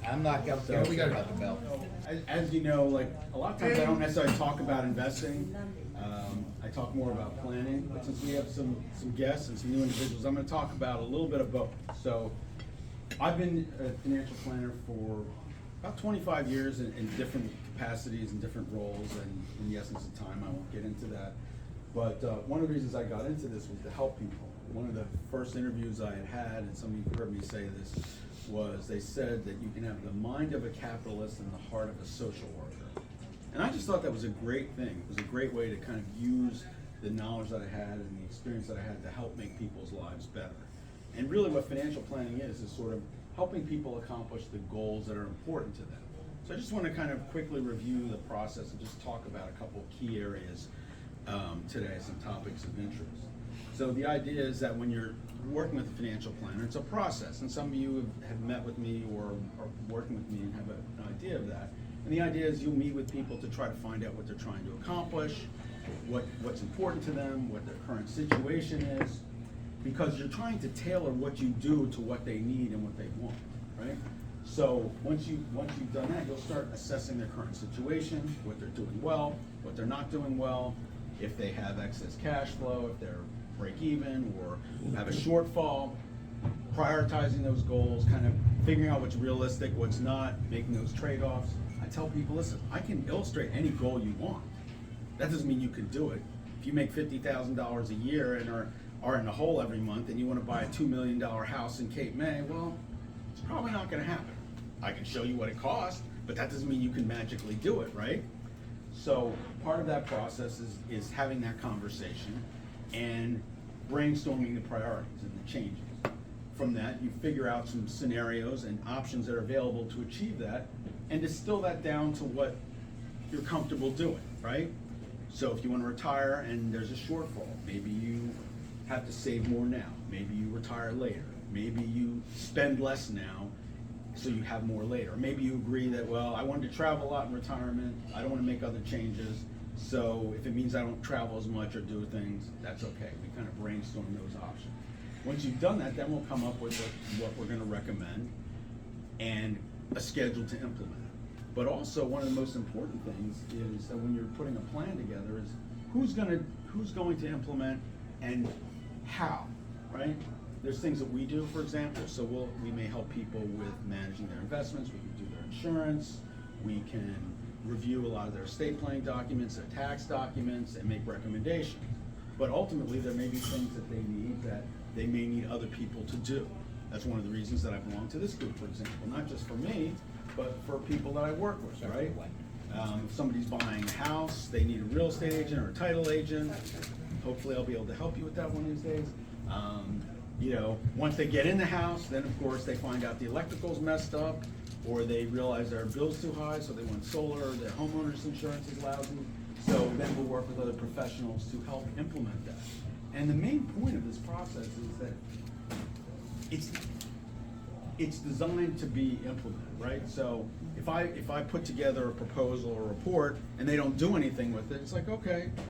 I'm not up there about the bell. As you know, like a lot of times I don't necessarily talk about investing. I talk more about planning, but since we have some guests and some new individuals, I'm going to talk about a little bit of both. So I've been a financial planner for about 25 years in different capacities and different roles, and in the essence of time, I won't get into that. But one of the reasons I got into this was to help people. One of the first interviews I had, and some of you heard me say this, was they said that you can have the mind of a capitalist and the heart of a social worker. And I just thought that was a great thing. It was a great way to kind of use the knowledge that I had and the experience that I had to help make people's lives better. And really what financial planning is sort of helping people accomplish the goals that are important to them. So I just want to kind of quickly review the process and just talk about a couple of key areas today, some topics of interest. So the idea is that when you're working with a financial planner, it's a process, and some of you have met with me or are working with me and have an idea of that. And the idea is you'll meet with people to try to find out what they're trying to accomplish, what's important to them, what their current situation is, because you're trying to tailor what you do to what they need and what they want, right? So once you've done that, you'll start assessing their current situation, what they're doing well, what they're not doing well, if they have excess cash flow, if they're break even or have a shortfall, prioritizing those goals, kind of figuring out what's realistic, what's not, making those trade-offs. I tell people, listen, I can illustrate any goal you want. That doesn't mean you can do it. If you make $50,000 a year and are in the hole every month and you want to buy a $2 million house in Cape May, well, it's probably not going to happen. I can show you what it costs, but that doesn't mean you can magically do it, right? So part of that process is having that conversation and brainstorming the priorities and the changes. From that, you figure out some scenarios and options that are available to achieve that and distill that down to what you're comfortable doing, right? So if you want to retire and there's a shortfall, maybe you have to save more now, maybe you retire later, maybe you spend less now so you have more later. Maybe you agree that, well, I wanted to travel a lot in retirement, I don't want to make other changes, so if it means I don't travel as much or do things, that's okay. We kind of brainstorm those options. Once you've done that, then we'll come up with what we're going to recommend and a schedule to implement it. But also one of the most important things is that when you're putting a plan together is who's going to implement and how, right? There's things that we do, for example, so we may help people with managing their investments, we can do their insurance, we can review a lot of their estate planning documents, their tax documents, and make recommendations. But ultimately, there may be things that they need that they may need other people to do. That's one of the reasons that I belong to this group, for example, not just for me, but for people that I work with, right? If somebody's buying a house, they need a real estate agent or a title agent. Hopefully I'll be able to help you with that one of these days. You know, once they get in the house, then of course they find out the electrical's messed up, or they realize their bill's too high, so they want solar, or their homeowner's insurance is lousy. So then we'll work with other professionals to help implement that. And the main point of this process is that it's designed to be implemented, right? So if I put together a proposal or report and they don't do anything with it, it's like, okay,